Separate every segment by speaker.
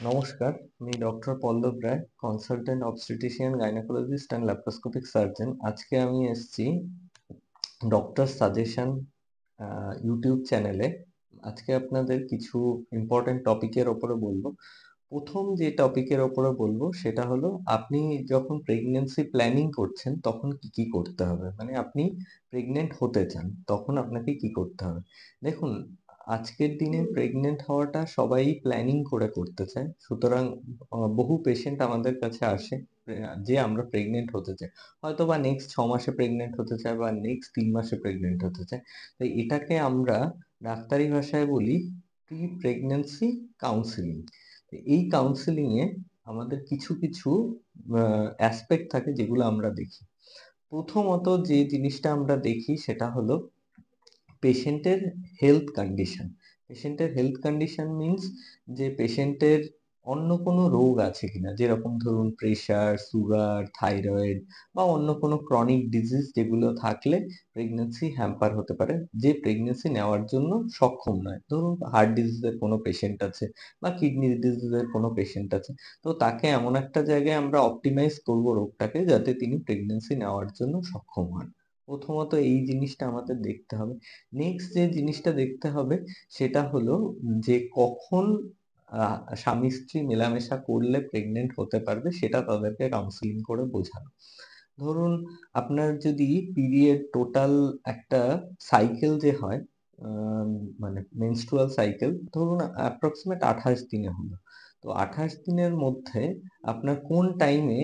Speaker 1: নমস্কার, আমি doctor Pallab Roy, consultant obstetrician, gynaecologist and laparoscopic surgeon. আজকে আমি এসেছি ডক্টর সাজেশন ইউটিউব চ্যানেলে। আজকে আপনাদের কিছু ইম্পর্টেন্ট টপিকের ওপরে বলবো। প্রথম যে টপিকের ওপরে বলবো সেটা হলো, আপনি যখন প্রেগন্যান্সি প্ল্যানিং করছেন তখন কি কি করতে হবে, মানে আপনি প্রেগনেন্ট হতে চান তখন আপনাকে কি করতে হবে। দেখুন, আজকের দিনে প্রেগনেন্ট হওয়াটা সবাই প্ল্যানিং করে করতে চায়। সুতরাং বহু পেশেন্ট আমাদের কাছে আসে যে আমরা প্রেগনেন্ট হতে চাই, হয়তো বা নেক্সট 6 মাসে প্রেগনেন্ট হতে চায় বা নেক্সট 3 মাসে প্রেগনেন্ট হতে চায়। তাই এটাকে আমরা ডাক্তারি ভাষায় বলি প্রি প্রেগন্যান্সি কাউন্সিলিং। এই কাউন্সিলিং এ আমাদের কিছু কিছু অ্যাসপেক্ট থাকে যেগুলো আমরা দেখি। প্রথমত যে জিনিসটা আমরা দেখি সেটা হলো পেশেন্টের হেলথ কন্ডিশন। পেশেন্টের হেলথ কন্ডিশন মিন্স যে পেশেন্টের অন্য কোনো রোগ আছে কিনা, যেরকম ধরুন প্রেশার, সুগার, থাইরয়েড বা অন্য কোনো ক্রনিক ডিজিজ, যেগুলো থাকলে প্রেগনেন্সি হ্যাম্পার হতে পারে, যে প্রেগনেন্সি নেওয়ার জন্য সক্ষম নয়। ধরুন হার্ট ডিজিজের কোনো পেশেন্ট আছে বা কিডনি ডিজিজের কোনো পেশেন্ট আছে, তো তাকে এমন একটা জায়গায় আমরা অপটিমাইজ করবো রোগটাকে, যাতে তিনি প্রেগনেন্সি নেওয়ার জন্য সক্ষম হন। প্রথমত এই জিনিসটা আমাদের দেখতে হবে। নেক্সট যে জিনিসটা দেখতে হবে সেটা হলো যে কখন স্বামী স্ত্রী মেলামেশা করলে প্রেগনেন্ট হতে পারবে, সেটা তাদেরকে কাউন্সিলিং করে বোঝানো। ধরুন আপনার যদি পিরিয়ড টোটাল একটা সাইকেল যে হয়, আহ, মানে মেনস্ট্রুয়াল সাইকেল, ধরুন অ্যাপ্রক্সিমেট 28 দিনে হলো, তো 28 দিনের মধ্যে আপনার কোন টাইমে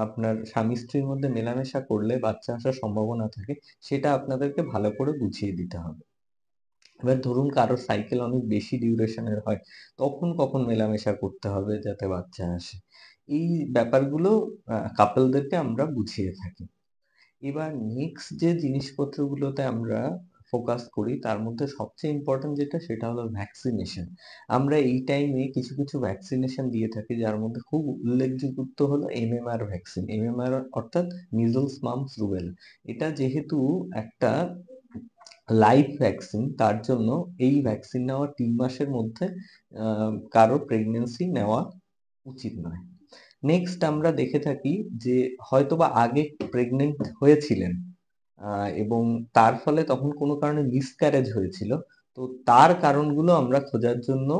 Speaker 1: আপনার স্বামী স্ত্রীর মধ্যে মেলামেশা করলে বাচ্চা আসার সম্ভাবনা থাকে, সেটা আপনাদেরকে ভালো করে বুঝিয়ে দিতে হবে। এবার ধরুন কারোর সাইকেল অনেক বেশি ডিউরেশনের হয়, তখন কখন মেলামেশা করতে হবে যাতে বাচ্চা আসে। এই ব্যাপারগুলো কাপলদেরকে আমরা বুঝিয়ে থাকি। এবার নেক্সট যে জিনিসপত্রগুলোতে আমরা ফোকাস করি, তার মধ্যে সবচেয়ে ইম্পর্টেন্ট যেটা সেটা হলো ভ্যাকসিনেশন। আমরা এই টাইমে কিছু কিছু ভ্যাকসিনেশন দিয়ে থাকি, যার মধ্যে খুব উল্লেখযোগ্য হলো এমএমআর ভ্যাকসিন। এমএমআর অর্থাৎ মিজলস, মাম্পস, রুবেলা। এটা যেহেতু একটা লাইভ ভ্যাকসিন, তার জন্য এই ভ্যাকসিন নেওয়ার 3 মাসের মধ্যে কারো প্রেগনেন্সি নেওয়া উচিত নয়। নেক্সট আমরা দেখে থাকি যে হয়তোবা আগে প্রেগনেন্ট হয়েছিলেন এবং তার ফলে তখন কোনো কারণে মিসক্যারেজ হয়েছিল, তো তার কারণগুলো আমরা খোঁজার জন্য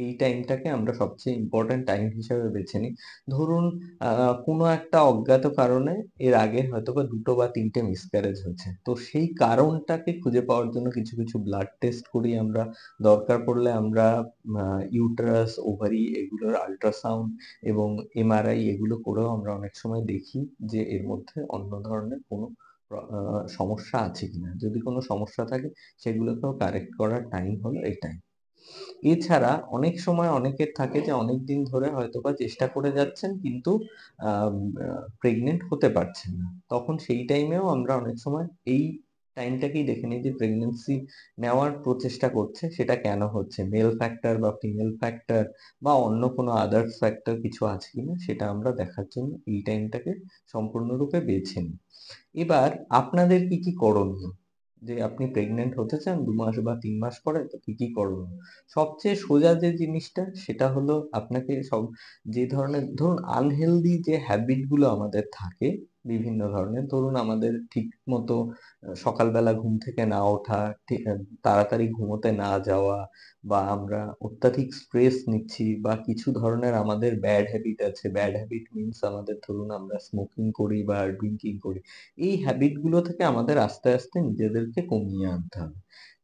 Speaker 1: এই টাইমটাকে আমরা সবচেয়ে ইম্পর্ট্যান্ট টাইম হিসেবে বেছে নিই। ধরুন কোনো একটা অজ্ঞাত কারণে এর আগে হয়তোবা 2 বা 3টে মিসক্যারেজ হয়েছে, তো সেই কারণটাকে খুঁজে পাওয়ার জন্য কিছু কিছু ব্লাড টেস্ট করি আমরা। দরকার পড়লে আমরা ইউটেরাস, ওভারি এগুলোর আল্ট্রাসাউন্ড এবং এমআরআই এগুলো করেও আমরা অনেক সময় দেখি যে এর মধ্যে অন্য ধরনের কোনো সমস্যা আছে কিনা। যদি কোনো সমস্যা থাকে সেগুলোকেও কারেক্ট করার টাইম হলো এই টাইম। এছাড়া অনেক সময় অনেকের থাকে যে অনেক দিন ধরে হয়তোবা চেষ্টা করে যাচ্ছেন কিন্তু প্রেগনেন্ট হতে পারছেন না, তখন সেই টাইমেও আমরা অনেক সময় এই টাইমটাকেই দেখে নিই যে প্রেগনেন্সি নেওয়ার প্রচেষ্টা করছে সেটা কেন হচ্ছে, মেল ফ্যাক্টর বা ফিমেল ফ্যাক্টর বা অন্য কোনো আদার্স ফ্যাক্টর কিছু আছে কিনা, সেটা আমরা দেখার জন্য এই টাইমটাকে সম্পূর্ণরূপে বেছে নিই। এবার আপনাদের কি কি করণীয়, যে আপনি প্রেগনেন্ট হতে চান 2 মাস বা 3 মাস পরে, তো কি কি করণীয়। সবচেয়ে সোজা যে জিনিসটা সেটা হলো, আপনাকে যে ধরনের, ধরুন আনহেলদি যে হ্যাবিট গুলো আমাদের থাকে বিভিন্ন ধরনের, ধরুন আমাদের ঠিক মতো সকালবেলা ঘুম থেকে না ওঠা, তাড়াতাড়ি ঘুমোতে না যাওয়া, বা আমরা অত্যাধিক স্ট্রেস নিচ্ছি, বা কিছু ধরনের আমাদের ব্যাড হ্যাবিট আছে। ব্যাড হ্যাবিট মিনস আমাদের, ধরুন আমরা স্মোকিং করি বা ড্রিঙ্কিং করি। এই হ্যাবিট গুলো থেকে আমাদের আস্তে আস্তে নিজেদেরকে কমিয়ে আনতে হবে।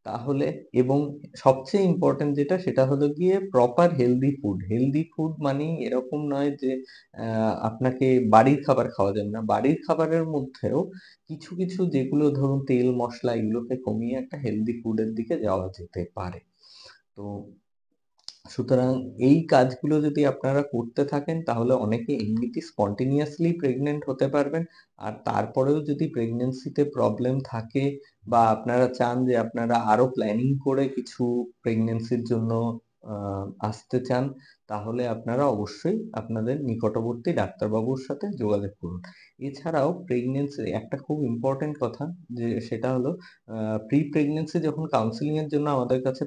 Speaker 1: তাহলে, এবং সবচেয়ে ইম্পর্টেন্ট যেটা সেটা হলো গিয়ে proper healthy food. Healthy food মানে এরকম নয় যে আপনাকে বাড়ির খাবার খাওয়া যাবে না, বাড়ির খাবারের মধ্যেও কিছু কিছু যেগুলো ধরুন তেল মশলা, এগুলোকে কমিয়ে একটা হেলদি ফুডের দিকে যাওয়া যেতে পারে। তো সুতরাং এই কাজগুলো যদি আপনারা করতে থাকেন তাহলে অনেকে এমনিতে স্পন্টেনিয়াসলি প্রেগনেন্ট হতে পারবেন। আর তারপরেও যদি প্রেগনেন্সিতে প্রবলেম থাকে বা আপনারা চান যে আপনারা আরো প্ল্যানিং করে কিছু প্রেগনেন্সির জন্য আসতে চান, তাহলে আপনারা অবশ্যই আপনাদের নিকটবর্তী ডাক্তারবাবুর সাথে যোগাযোগ করুন। এছাড়াও প্রেগন্যান্সি একটা খুব ইম্পর্টেন্ট কথা, যে সেটা হলো প্রি প্রেগন্যান্সি যখন কাউন্সেলিং এর জন্য আমাদের কাছে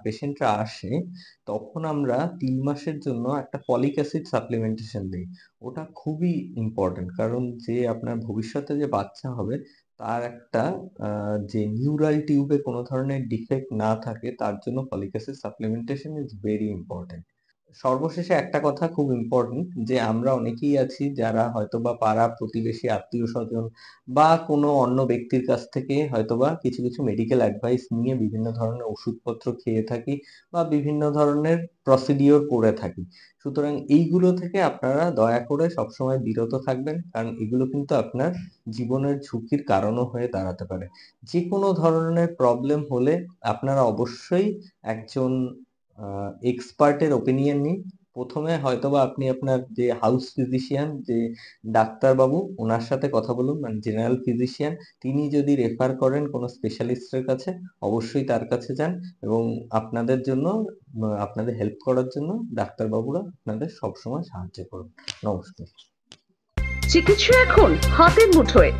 Speaker 1: পেশেন্টরা আসে, তখন আমরা 3 মাসের জন্য একটা ফলিক অ্যাসিড সাপ্লিমেন্টেশন দিই। ওটা খুবই ইম্পর্টেন্ট, কারণ যে আপনার ভবিষ্যতে যে বাচ্চা হবে তার একটা যে নিউরাল টিউবে কোনো ধরনের ডিফেক্ট না থাকে, তার জন্য folic acid supplementation is very important. সর্বশেষে একটা কথা খুব ইম্পর্টেন্ট, যে আমরা অনেকেই আছি যারা হয়তোবা পাড়া প্রতিবেশী, আত্মীয় স্বজন বা কোনো অন্য ব্যক্তির কাছ থেকে হয়তোবা কিছু কিছু মেডিকেল অ্যাডভাইস নিয়ে বিভিন্ন ধরনের ওষুধপত্র খেয়ে থাকি বা বিভিন্ন ধরনের প্রসিডিওর করে থাকি। সুতরাং এইগুলো থেকে আপনারা দয়া করে সবসময় বিরত থাকবেন, কারণ এগুলো কিন্তু আপনার জীবনের ঝুঁকির কারণও হয়ে দাঁড়াতে পারে। যে কোনো ধরনের প্রবলেম হলে আপনারা অবশ্যই একজন এক্সপার্টের ওপিনিয়ন নিন। প্রথমে হয়তোবা আপনি আপনার যে হাউস ফিজিশিয়ান, যে ডাক্তারবাবু, ওনার সাথে কথা বলুন, মানে জেনারেল ফিজিশিয়ান। তিনি যদি রেফার করেন কোনো স্পেশালিস্টের কাছে, অবশ্যই তার কাছে যান, এবং আপনাদের জন্য আপনাদের হেল্প করার জন্য ডাক্তারবাবুরা আপনাদের সবসময় সাহায্য করুন। নমস্কার।
Speaker 2: চিকিৎসা এখন হাতের মুঠোয়।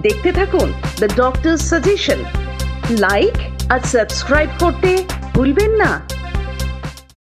Speaker 2: দেখতে থাকুন দ্য ডক্টর সাজেশন। লাইক আর সাবস্ক্রাইব করতে ভুলবেন না।